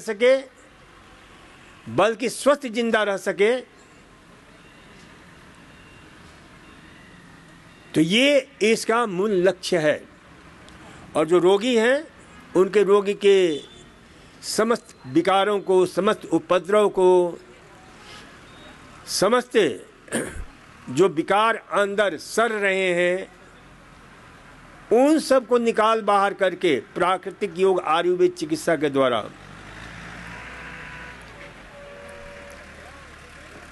सके बल्कि स्वस्थ जिंदा रह सके, तो ये इसका मूल लक्ष्य है। और जो रोगी हैं उनके रोगी के समस्त विकारों को, समस्त उपद्रव को, समस्त जो विकार अंदर सर रहे हैं उन सब को निकाल बाहर करके प्राकृतिक योग आयुर्वेद चिकित्सा के द्वारा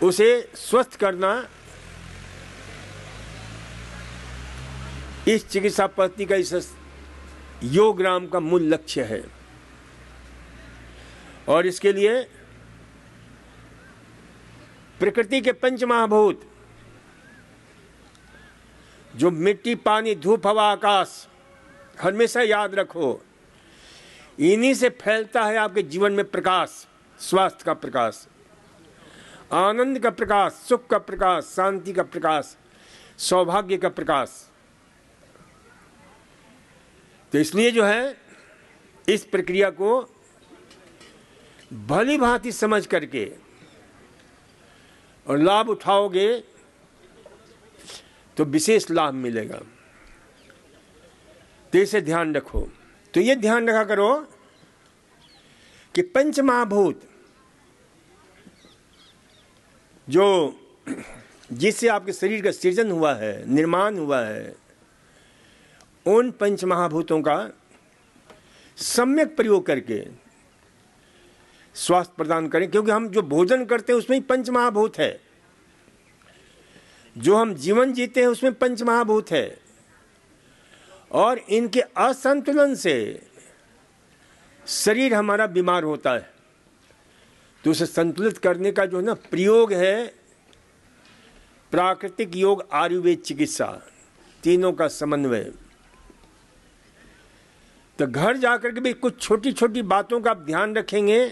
उसे स्वस्थ करना इस चिकित्सा पद्धति का, इस योगग्राम का मूल लक्ष्य है। और इसके लिए प्रकृति के पंच महाभूत जो मिट्टी, पानी, धूप, हवा, आकाश, हमेशा याद रखो, इन्हीं से फैलता है आपके जीवन में प्रकाश, स्वास्थ्य का प्रकाश, आनंद का प्रकाश, सुख का प्रकाश, शांति का प्रकाश, सौभाग्य का प्रकाश। तो इसलिए जो है इस प्रक्रिया को भली भांति समझ करके और लाभ उठाओगे तो विशेष लाभ मिलेगा। तो इसे ध्यान रखो। तो ये ध्यान रखा करो कि पंच महाभूत जो जिससे आपके शरीर का सृजन हुआ है, निर्माण हुआ है, उन पंच महाभूतों का सम्यक प्रयोग करके स्वास्थ्य प्रदान करें। क्योंकि हम जो भोजन करते हैं उसमें ही पंच महाभूत है, जो हम जीवन जीते हैं उसमें पंच महाभूत है, और इनके असंतुलन से शरीर हमारा बीमार होता है। तो उसे संतुलित करने का जो है ना प्रयोग है प्राकृतिक योग आयुर्वेद चिकित्सा, तीनों का समन्वय। तो घर जाकर के भी कुछ छोटी छोटी बातों का आप ध्यान रखेंगे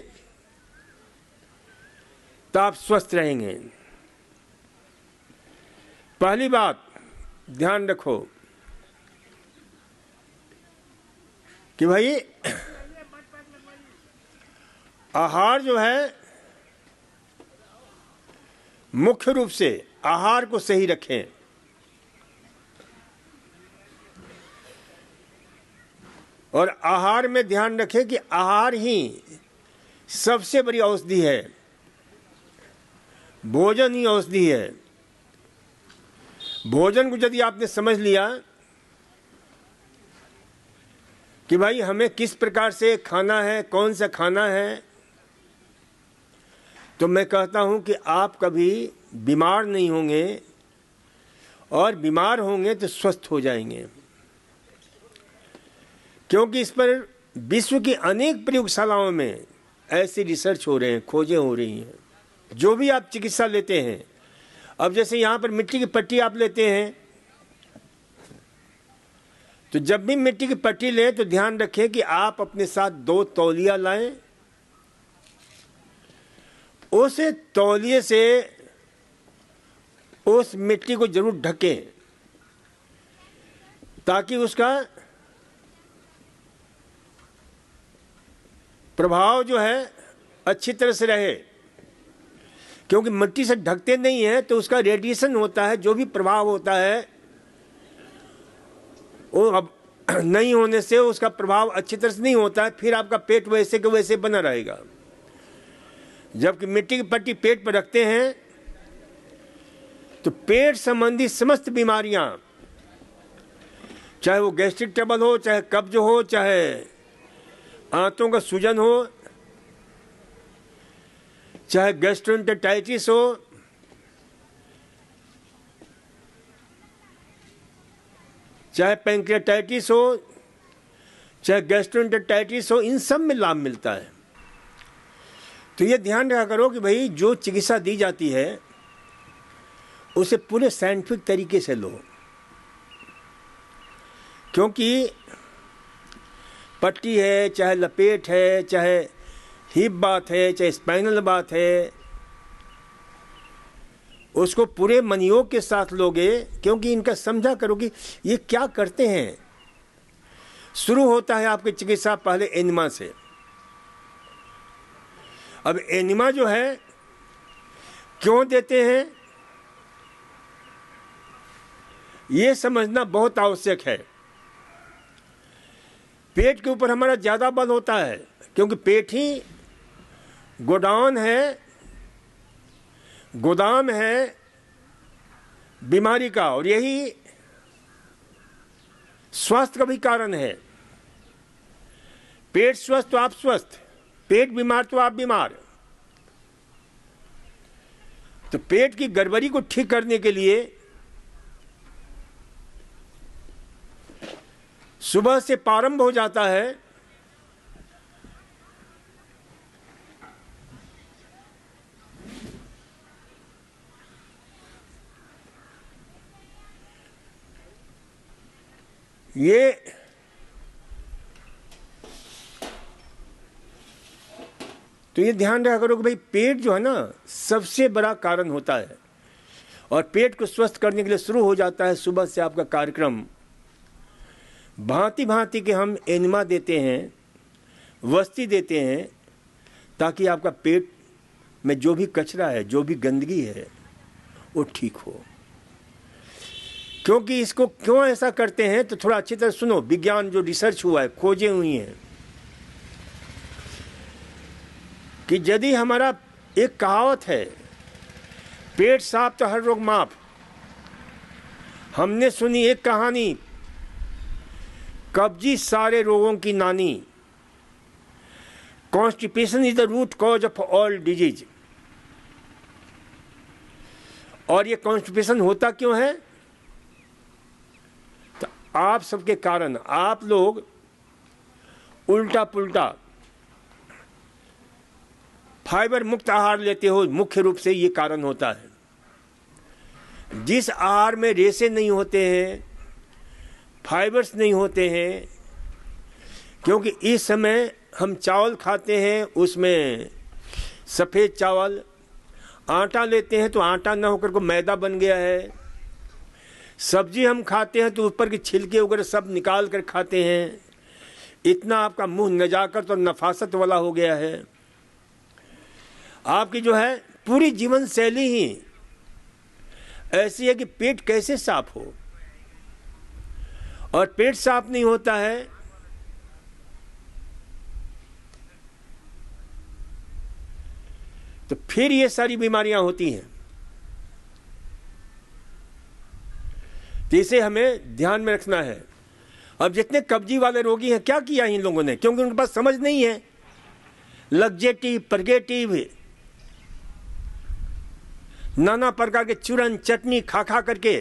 तो आप स्वस्थ रहेंगे। पहली बात ध्यान रखो कि भाई आहार जो है मुख्य रूप से आहार को सही रखें। और आहार में ध्यान रखें कि आहार ही सबसे बड़ी औषधि है, भोजन ही औषधि है। भोजन को यदि आपने समझ लिया कि भाई हमें किस प्रकार से खाना है, कौन सा खाना है, तो मैं कहता हूं कि आप कभी बीमार नहीं होंगे, और बीमार होंगे तो स्वस्थ हो जाएंगे। क्योंकि इस पर विश्व की अनेक प्रयोगशालाओं में ऐसी रिसर्च हो रहे हैं, खोजें हो रही हैं। जो भी आप चिकित्सा लेते हैं, अब जैसे यहाँ पर मिट्टी की पट्टी आप लेते हैं, तो जब भी मिट्टी की पट्टी लें तो ध्यान रखें कि आप अपने साथ 2 तौलिया लाएं। उस तौलिए से उस मिट्टी को जरूर ढकें ताकि उसका प्रभाव जो है अच्छी तरह से रहे। क्योंकि मिट्टी से ढकते नहीं है तो उसका रेडिएशन होता है, जो भी प्रभाव होता है वो अब नहीं होने से उसका प्रभाव अच्छी तरह से नहीं होता है, फिर आपका पेट वैसे के वैसे बना रहेगा। जबकि मिट्टी की पट्टी पेट पर रखते हैं तो पेट संबंधी समस्त बीमारियां, चाहे वो गैस्ट्रिक ट्रबल हो, चाहे कब्ज हो, चाहे आंतों का सूजन हो, चाहे गैस्ट्रोएंटेराइटिस हो, चाहे पैंक्रियाटाइटिस हो, चाहे गैस्ट्रोएंटेराइटिस हो, इन सब में लाभ मिलता है। तो ये ध्यान रखा करो कि भाई जो चिकित्सा दी जाती है उसे पूरे साइंटिफिक तरीके से लो। क्योंकि पट्टी है, चाहे लपेट है, चाहे हिप बात है, चाहे स्पाइनल बात है, उसको पूरे मनयोग के साथ लोगे। क्योंकि इनका समझा करो कि ये क्या करते हैं। शुरू होता है आपकी चिकित्सा पहले एनिमा से, अब एनिमा जो है क्यों देते हैं, ये समझना बहुत आवश्यक है। पेट के ऊपर हमारा ज़्यादा बल होता है, क्योंकि पेट ही गोडाउन है, गोदाम है बीमारी का, और यही स्वास्थ्य का भी कारण है। पेट स्वस्थ तो आप स्वस्थ, पेट बीमार तो आप बीमार। तो पेट की गड़बड़ी को ठीक करने के लिए सुबह से प्रारंभ हो जाता है ये तो ये ध्यान रखा करो कि भाई पेट जो है ना सबसे बड़ा कारण होता है, और पेट को स्वस्थ करने के लिए शुरू हो जाता है सुबह से आपका कार्यक्रम। भांति भांति के हम एनिमा देते हैं, वस्ती देते हैं, ताकि आपका पेट में जो भी कचरा है, जो भी गंदगी है, वो ठीक हो। क्योंकि इसको क्यों ऐसा करते हैं तो थोड़ा अच्छी तरह सुनो। विज्ञान जो रिसर्च हुआ है, खोजें हुई हैं कि यदि हमारा एक कहावत है, पेट साफ तो हर रोग माफ। हमने सुनी एक कहानी, कब्जी सारे रोगों की नानी, constipation is the root cause of all disease. और ये कॉन्स्टिपेशन होता क्यों है? तो आप सबके कारण, आप लोग उल्टा पुल्टा फाइबर मुक्त आहार लेते हो, मुख्य रूप से ये कारण होता है। जिस आहार में रेशे नहीं होते हैं, फाइबर्स नहीं होते हैं, क्योंकि इस समय हम चावल खाते हैं, उसमें सफ़ेद चावल, आटा लेते हैं तो आटा ना होकर को मैदा बन गया है। सब्जी हम खाते हैं तो ऊपर के छिलके वगैरह सब निकाल कर खाते हैं। इतना आपका मुंह नजाकत और नफासत वाला हो गया है। आपकी जो है पूरी जीवन शैली ही ऐसी है कि पेट कैसे साफ हो, और पेट साफ नहीं होता है तो फिर ये सारी बीमारियां होती हैं। तो इसे हमें ध्यान में रखना है। अब जितने कब्जी वाले रोगी हैं, क्या किया इन लोगों ने? क्योंकि उनके पास समझ नहीं है। लग्जेटिव, परगेटिव, नाना प्रकार के चूरन चटनी खा खा करके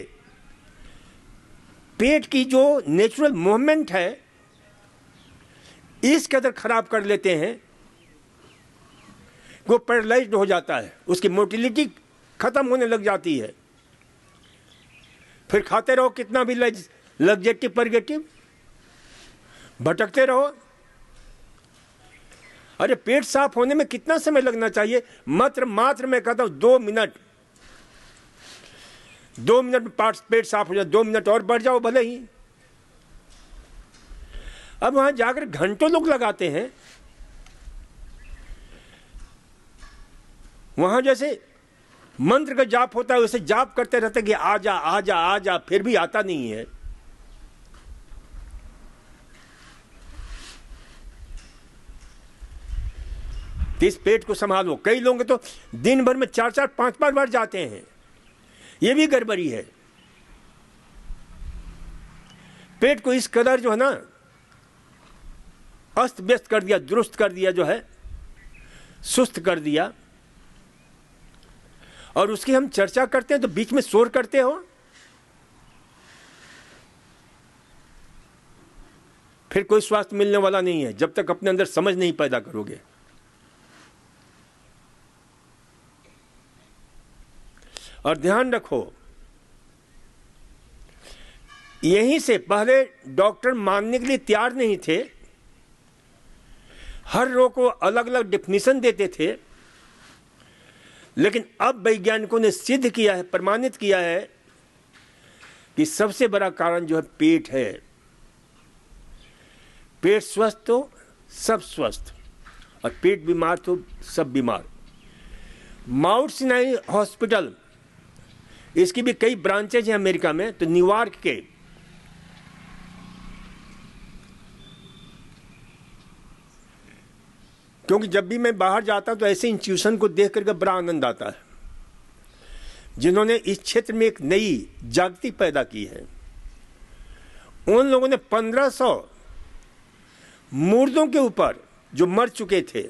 पेट की जो नेचुरल मूवमेंट है इस कदर खराब कर लेते हैं, वो पैरालाइज्ड हो जाता है, उसकी मोटिलिटी खत्म होने लग जाती है। फिर खाते रहो कितना भी लग्जेटिव परगेटिव, भटकते रहो। अरे पेट साफ होने में कितना समय लगना चाहिए? मात्र मैं कहता हूं 2 मिनट। 2 मिनट में पेट साफ हो जाए, 2 मिनट और बढ़ जाओ भले ही। अब वहां जाकर घंटों लोग लगाते हैं। वहां जैसे मंत्र का जाप होता है वैसे जाप करते रहते कि आजा आजा आजा, फिर भी आता नहीं है। इस पेट को संभालो। कई लोग तो दिन भर में 4-4, 5-5 बार जाते हैं। ये भी गड़बड़ी है। पेट को इस कदर जो है ना अस्त व्यस्त कर दिया, दुरुस्त कर दिया, जो है सुस्त कर दिया। और उसकी हम चर्चा करते हैं तो बीच में शोर करते हो, फिर कोई स्वास्थ्य मिलने वाला नहीं है जब तक अपने अंदर समझ नहीं पैदा करोगे। और ध्यान रखो, यहीं से पहले डॉक्टर मानने के लिए तैयार नहीं थे, हर रोग को अलग अलग डिफिनीशन देते थे। लेकिन अब वैज्ञानिकों ने सिद्ध किया है, प्रमाणित किया है कि सबसे बड़ा कारण जो है पेट है। पेट स्वस्थ तो सब स्वस्थ। और पेट बीमार तो सब बीमार। माउंट सिनाई हॉस्पिटल, इसकी भी कई ब्रांचेज हैं अमेरिका में। तो न्यूयॉर्क के क्योंकि जब भी मैं बाहर जाता हूं तो ऐसे इंस्टीट्यूशन को देख करके बड़ा आनंद आता है, जिन्होंने इस क्षेत्र में एक नई जागृति पैदा की है। उन लोगों ने 1500 मुर्दों के ऊपर जो मर चुके थे,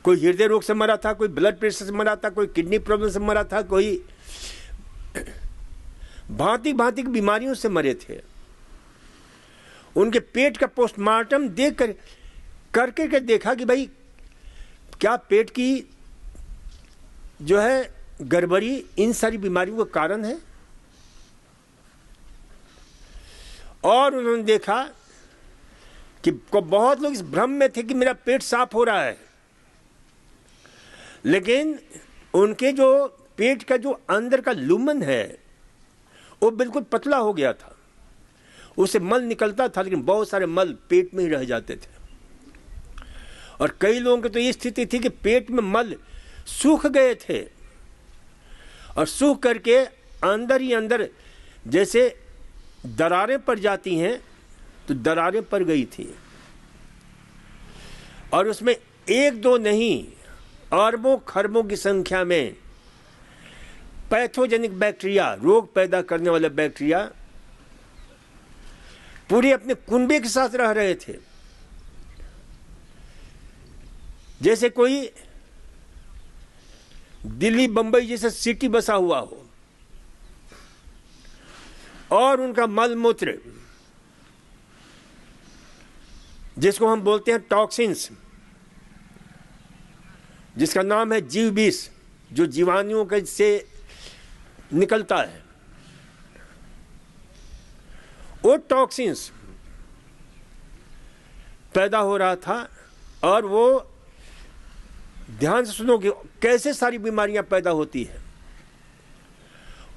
कोई हृदय रोग से मरा था, कोई ब्लड प्रेशर से मरा था, कोई किडनी प्रॉब्लम से मरा था, कोई भांति भांति की बीमारियों से मरे थे, उनके पेट का पोस्टमार्टम देख करके देखा कि भाई क्या पेट की जो है गड़बड़ी इन सारी बीमारियों का कारण है। और उन्होंने देखा कि बहुत लोग इस भ्रम में थे कि मेरा पेट साफ हो रहा है, लेकिन उनके जो पेट का जो अंदर का लुमन है वो बिल्कुल पतला हो गया था, उससे मल निकलता था लेकिन बहुत सारे मल पेट में ही रह जाते थे। और कई लोगों की तो ये स्थिति थी कि पेट में मल सूख गए थे और सूख करके अंदर ही अंदर जैसे दरारें पड़ जाती हैं, तो दरारें पड़ गई थी। और उसमें एक दो नहीं, अरबों खरबों की संख्या में पैथोजेनिक बैक्टीरिया, रोग पैदा करने वाले बैक्टीरिया पूरे अपने कुनबे के साथ रह रहे थे। जैसे कोई दिल्ली बंबई जैसे सिटी बसा हुआ हो और उनका मल मूत्र, जिसको हम बोलते हैं टॉक्सिन्स, जिसका नाम है जीव विष, जो जीवाणुओं के से निकलता है, वो टॉक्सिन्स पैदा हो रहा था। और वो ध्यान से सुनो कि कैसे सारी बीमारियां पैदा होती है।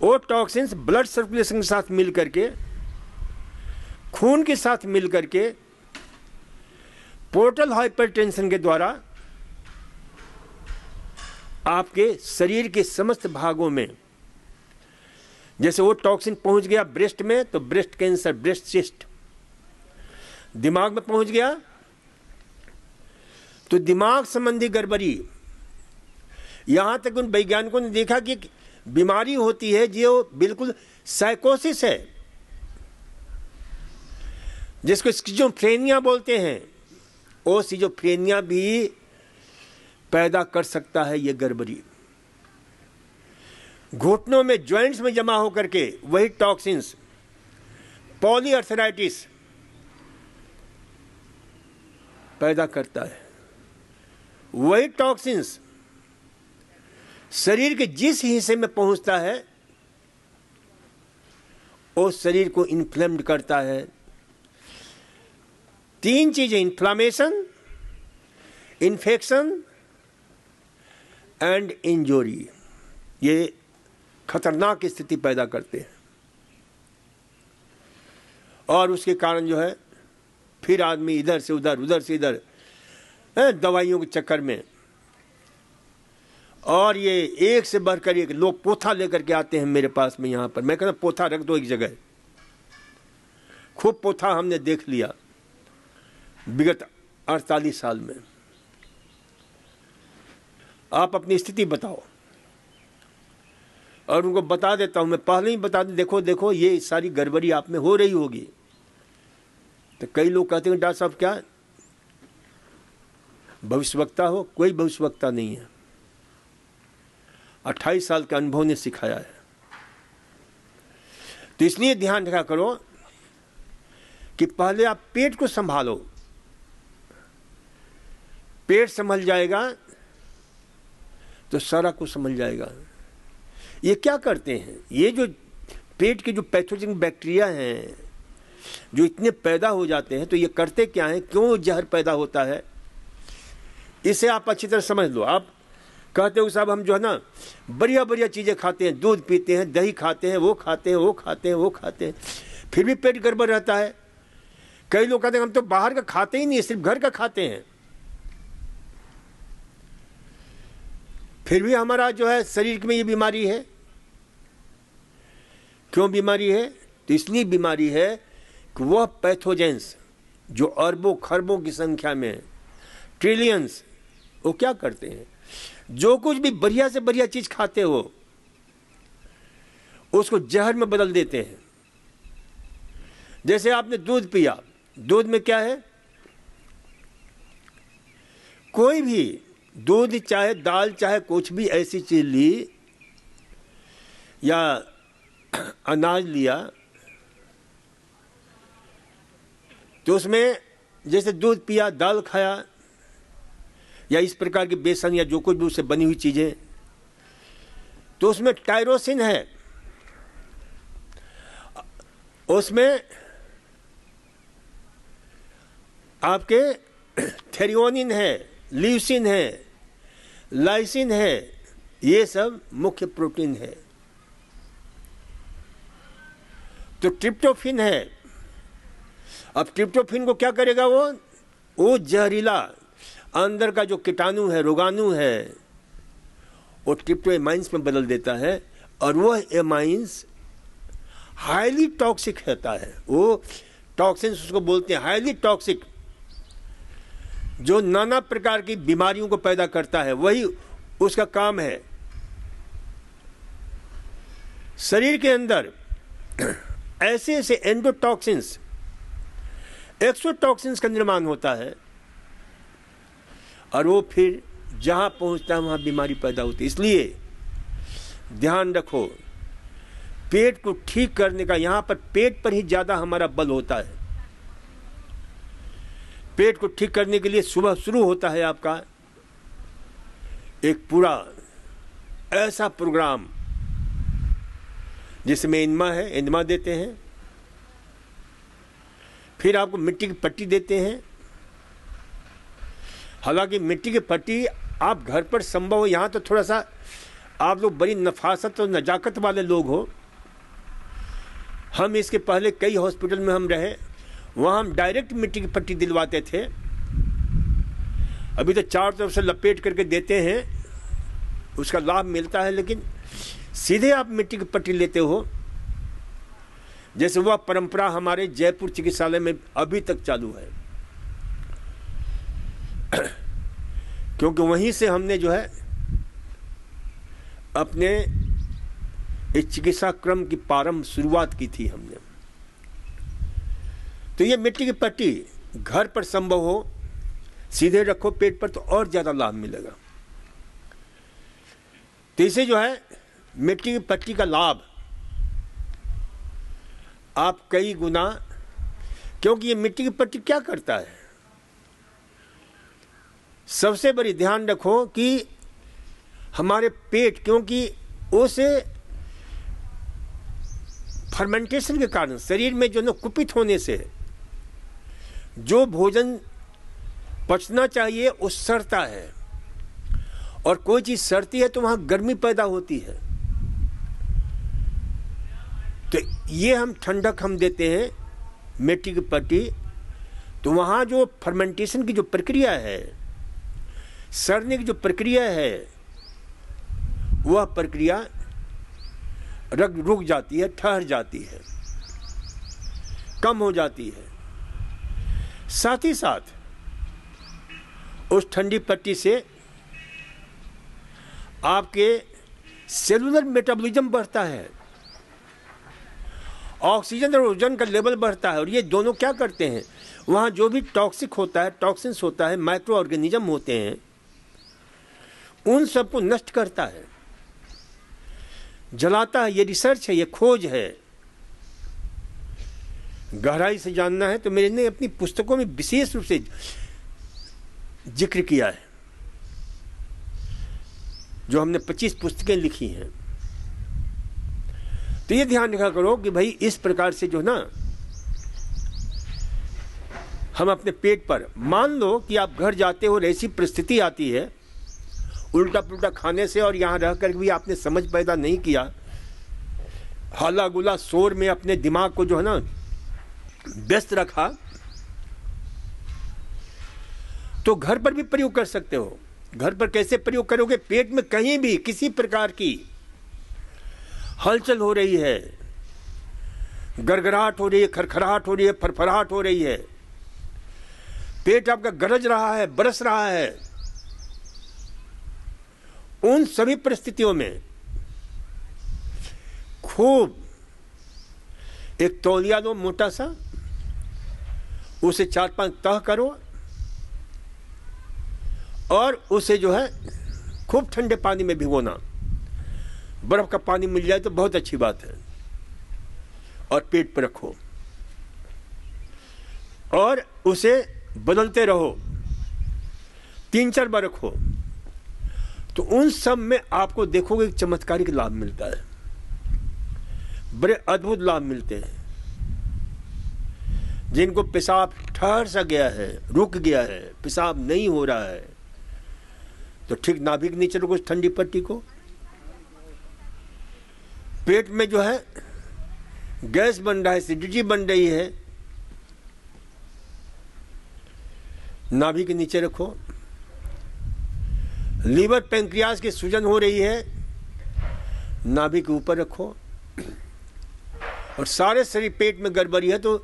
वो टॉक्सिन्स ब्लड सर्कुलेशन के साथ मिल करके, खून के साथ मिल करके, पोर्टल हाइपरटेंशन के द्वारा आपके शरीर के समस्त भागों में, जैसे वो टॉक्सिन पहुंच गया ब्रेस्ट में तो ब्रेस्ट कैंसर, ब्रेस्ट सिस्ट, दिमाग में पहुंच गया तो दिमाग संबंधी गड़बड़ी। यहां तक उन वैज्ञानिकों ने देखा कि बीमारी होती है जो बिल्कुल साइकोसिस है, जिसको स्किज़ोफ्रेनिया बोलते हैं। वो स्किज़ोफ्रेनिया भी पैदा कर सकता है ये गड़बड़ी। घुटनों में, जॉइंट्स में जमा होकर के वही टॉक्सिन्स, पॉलीआर्थराइटिस पैदा करता है। वही टॉक्सिन्स शरीर के जिस हिस्से में पहुंचता है वो शरीर को इन्फ्लेम्ड करता है। 3 चीजें, इन्फ्लामेशन, इन्फेक्शन एंड इंजरी, ये खतरनाक स्थिति पैदा करते हैं। और उसके कारण जो है फिर आदमी इधर से उधर, उधर से इधर, दवाइयों के चक्कर में। और ये एक से बढ़कर एक लोग पोथा लेकर के आते हैं मेरे पास में यहाँ पर। मैं कहता पोथा रख दो एक जगह। खूब पोथा हमने देख लिया विगत 48 साल में। आप अपनी स्थिति बताओ और उनको बता देता हूं, मैं पहले ही बता दूं, देखो देखो ये सारी गड़बड़ी आप में हो रही होगी। तो कई लोग कहते हैं डॉक्टर साहब क्या भविष्यवक्ता हो? कोई भविष्यवक्ता नहीं है, 28 साल के अनुभव ने सिखाया है। तो इसलिए ध्यान रखा करो कि पहले आप पेट को संभालो। पेट संभल जाएगा तो सारा कुछ संभल जाएगा। ये क्या करते हैं, ये जो पेट के जो पैथोजेनिक बैक्टीरिया हैं जो इतने पैदा हो जाते हैं, तो ये करते क्या हैं, क्यों जहर पैदा होता है, इसे आप अच्छी तरह समझ लो। आप कहते हो साहब हम जो है ना बढ़िया बढ़िया चीज़ें खाते हैं, दूध पीते हैं, दही खाते हैं, वो खाते हैं, वो खाते हैं, वो खाते हैं, फिर भी पेट गड़बड़ रहता है। कई लोग कहते हैं हम तो बाहर का खाते ही नहीं, सिर्फ घर का खाते हैं। फिर भी हमारा जो है शरीर में ये बीमारी है। क्यों बीमारी है? तो इसलिए बीमारी है कि वह पैथोजेंस जो अरबों खरबों की संख्या में, ट्रिलियंस, वो क्या करते हैं, जो कुछ भी बढ़िया से बढ़िया चीज खाते हो उसको जहर में बदल देते हैं। जैसे आपने दूध पिया, दूध में क्या है? कोई भी दूध चाहे दाल चाहे कुछ भी ऐसी चीज ली या अनाज लिया तो उसमें जैसे दूध पिया, दाल खाया या इस प्रकार की बेसन या जो कुछ भी उससे बनी हुई चीजें, तो उसमें टायरोसिन है, उसमें आपके थेरियोनिन है, ल्यूसिन है, लाइसिन है, ये सब मुख्य प्रोटीन है। तो ट्रिप्टोफिन है। अब ट्रिप्टोफिन को क्या करेगा? वो जहरीला अंदर का जो कीटाणु है, रोगाणु है, वो ट्रिप्टो एमाइंस में बदल देता है और वह एमाइंस हाईली टॉक्सिक होता है। वो टॉक्सिन्स उसको बोलते हैं, हाईली टॉक्सिक, जो नाना प्रकार की बीमारियों को पैदा करता है, वही उसका काम है। शरीर के अंदर ऐसे ऐसे एंडोटॉक्सिन्स, एक्सोटॉक्सिन्स का निर्माण होता है और वो फिर जहां पहुंचता है वहां बीमारी पैदा होती है। इसलिए ध्यान रखो, पेट को ठीक करने का, यहां पर पेट पर ही ज्यादा हमारा बल होता है। पेट को ठीक करने के लिए सुबह शुरू होता है आपका एक पूरा ऐसा प्रोग्राम जिसमें एनमा है, एनमा देते हैं, फिर आपको मिट्टी की पट्टी देते हैं। हालांकि मिट्टी की पट्टी आप घर पर संभव हो, यहाँ तो थोड़ा सा आप लोग बड़ी नफासत और नजाकत वाले लोग हो। हम इसके पहले कई हॉस्पिटल में हम रहे, वहाँ हम डायरेक्ट मिट्टी की पट्टी दिलवाते थे। अभी तो चारों तरफ से लपेट करके देते हैं, उसका लाभ मिलता है, लेकिन सीधे आप मिट्टी की पट्टी लेते हो, जैसे वह परंपरा हमारे जयपुर चिकित्सालय में अभी तक चालू है। क्योंकि वहीं से हमने जो है अपने इस चिकित्सा क्रम की प्रारंभ शुरुआत की थी हमने। तो ये मिट्टी की पट्टी घर पर संभव हो, सीधे रखो पेट पर, तो और ज्यादा लाभ मिलेगा। तो इसे जो है मिट्टी की पट्टी का लाभ आप कई गुना, क्योंकि ये मिट्टी की पट्टी क्या करता है, सबसे बड़ी ध्यान रखो कि हमारे पेट, क्योंकि उसे फर्मेंटेशन के कारण शरीर में जो न कुपित होने से जो भोजन पचना चाहिए वो सड़ता है, और कोई चीज सड़ती है तो वहां गर्मी पैदा होती है। तो ये हम ठंडक हम देते हैं मिट्टी की पट्टी, तो वहां जो फर्मेंटेशन की जो प्रक्रिया है, सड़ने की जो प्रक्रिया है, वह प्रक्रिया रुक जाती है, ठहर जाती है, कम हो जाती है। साथ ही साथ उस ठंडी पट्टी से आपके सेलुलर मेटाबॉलिज्म बढ़ता है, ऑक्सीजन और ओजोन का लेवल बढ़ता है, और ये दोनों क्या करते हैं, वहाँ जो भी टॉक्सिक होता है, टॉक्सिन्स होता है, माइक्रो ऑर्गेनिज्म होते हैं, उन सबको नष्ट करता है, जलाता है। ये रिसर्च है, ये खोज है। गहराई से जानना है तो मैंने अपनी पुस्तकों में विशेष रूप से जिक्र किया है, जो हमने 25 पुस्तकें लिखी हैं। तो ये ध्यान रखा करो कि भाई इस प्रकार से जो ना हम अपने पेट पर, मान लो कि आप घर जाते हो और ऐसी परिस्थिति आती है उल्टा पुल्टा खाने से, और यहां रहकर भी आपने समझ पैदा नहीं किया, हल्ला गुला शोर में अपने दिमाग को जो है ना व्यस्त रखा, तो घर पर भी प्रयोग कर सकते हो। घर पर कैसे प्रयोग करोगे? पेट में कहीं भी किसी प्रकार की हलचल हो रही है, गड़गड़ाहट हो रही है, खरखराहट हो रही है, फरफराहट हो रही है, पेट आपका गरज रहा है, बरस रहा है, उन सभी परिस्थितियों में खूब एक तौलिया लो मोटा सा, उसे 4-5 तह करो और उसे जो है खूब ठंडे पानी में भिगोना। बर्फ का पानी मिल जाए तो बहुत अच्छी बात है। और पेट पर रखो और उसे बदलते रहो, 3-4 बार रखो, तो उन सब में आपको देखोगे एक चमत्कारिक लाभ मिलता है, बड़े अद्भुत लाभ मिलते हैं। जिनको पेशाब ठहर सा गया है, रुक गया है, पेशाब नहीं हो रहा है, तो ठीक नाभि के नीचे रखो उस ठंडी पट्टी को। पेट में जो है गैस बन रहा है, एसिडिटी बन रही है, नाभि के नीचे रखो। लीवर पैंक्रियाज की सूजन हो रही है, नाभि के ऊपर रखो। और सारे शरीर पेट में गड़बड़ी है तो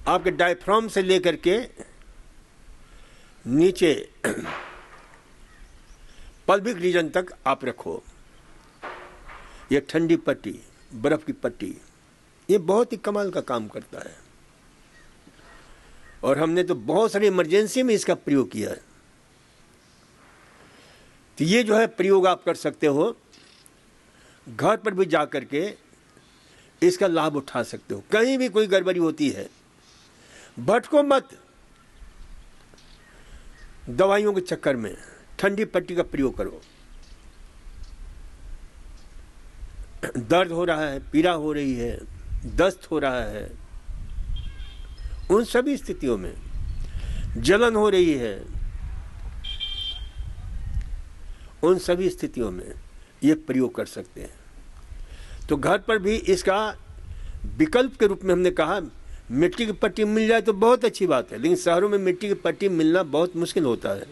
आपके डायफ्राम से लेकर के नीचे पल्विक रीजन तक आप रखो। ये ठंडी पट्टी, बर्फ की पट्टी, ये बहुत ही कमाल का काम करता है। और हमने तो बहुत सारी इमरजेंसी में इसका प्रयोग किया है। तो ये जो है प्रयोग आप कर सकते हो, घर पर भी जा कर के इसका लाभ उठा सकते हो। कहीं भी कोई गड़बड़ी होती है, भटको मत दवाइयों के चक्कर में, ठंडी पट्टी का प्रयोग करो। दर्द हो रहा है, पीड़ा हो रही है, दस्त हो रहा है, उन सभी स्थितियों में, जलन हो रही है, उन सभी स्थितियों में ये प्रयोग कर सकते हैं। तो घर पर भी इसका विकल्प के रूप में हमने कहा, मिट्टी की पट्टी मिल जाए तो बहुत अच्छी बात है, लेकिन शहरों में मिट्टी की पट्टी मिलना बहुत मुश्किल होता है।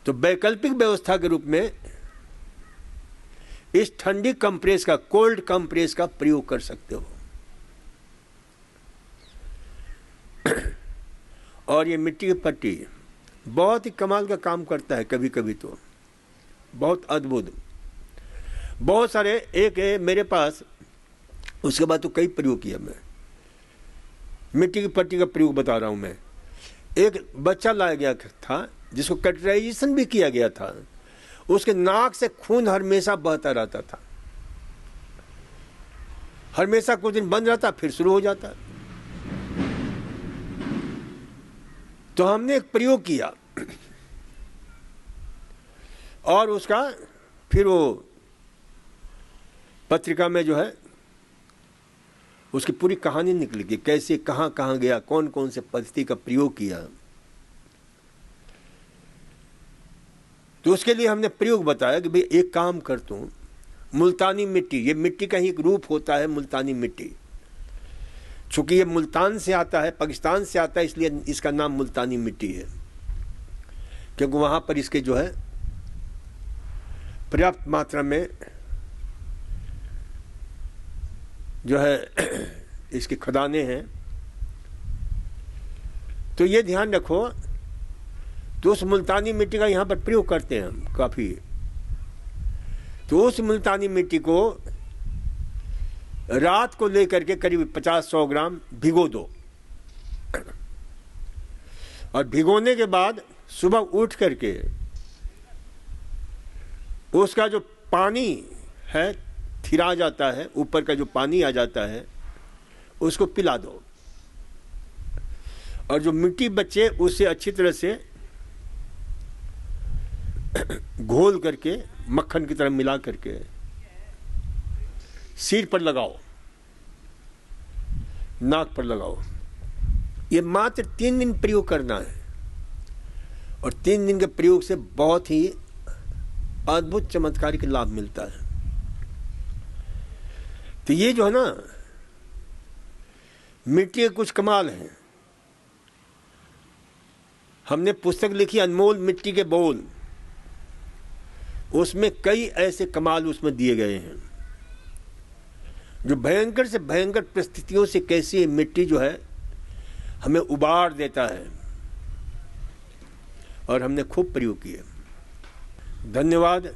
तो वैकल्पिक व्यवस्था के रूप में इस ठंडी कंप्रेस का, कोल्ड कंप्रेस का प्रयोग कर सकते हो। और ये मिट्टी की पट्टी बहुत ही कमाल का काम करता है, कभी कभी तो बहुत अद्भुत। बहुत सारे, एक है मेरे पास, उसके बाद तो कई प्रयोग किया मैं। मिट्टी की पट्टी का प्रयोग बता रहा हूं मैं। एक बच्चा लाया गया था जिसको कैटेटराइजेशन भी किया गया था, उसके नाक से खून हमेशा बहता रहता था, हमेशा कुछ दिन बंद रहता फिर शुरू हो जाता। तो हमने एक प्रयोग किया और उसका फिर वो पत्रिका में जो है उसकी पूरी कहानी निकली कि कैसे कहां कहां गया, कौन कौन से पद्धति का प्रयोग किया। तो उसके लिए हमने प्रयोग बताया कि भाई एक काम कर तू, मुल्तानी मिट्टी, ये मिट्टी का ही एक रूप होता है मुल्तानी मिट्टी। चूंकि ये मुल्तान से आता है, पाकिस्तान से आता है, इसलिए इसका नाम मुल्तानी मिट्टी है, क्योंकि वहां पर इसके जो है पर्याप्त मात्रा में जो है इसकी खदानें हैं। तो ये ध्यान रखो, तो उस मुल्तानी मिट्टी का यहां पर प्रयोग करते हैं हम काफी। तो उस मुल्तानी मिट्टी को रात को लेकर के करीब 50-100 ग्राम भिगो दो, और भिगोने के बाद सुबह उठ करके उसका जो पानी है थिरा जाता है, ऊपर का जो पानी आ जाता है उसको पिला दो, और जो मिट्टी बचे उससे अच्छी तरह से घोल करके मक्खन की तरह मिला करके सिर पर लगाओ, नाक पर लगाओ। ये मात्र 3 दिन प्रयोग करना है, और 3 दिन के प्रयोग से बहुत ही अद्भुत चमत्कारिक लाभ मिलता है। तो ये जो है ना, मिट्टी के कुछ कमाल हैं। हमने पुस्तक लिखी अनमोल मिट्टी के बोल, उसमें कई ऐसे कमाल उसमें दिए गए हैं जो भयंकर से भयंकर परिस्थितियों से कैसे मिट्टी जो है हमें उबार देता है, और हमने खूब प्रयोग किए। धन्यवाद,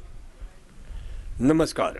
नमस्कार।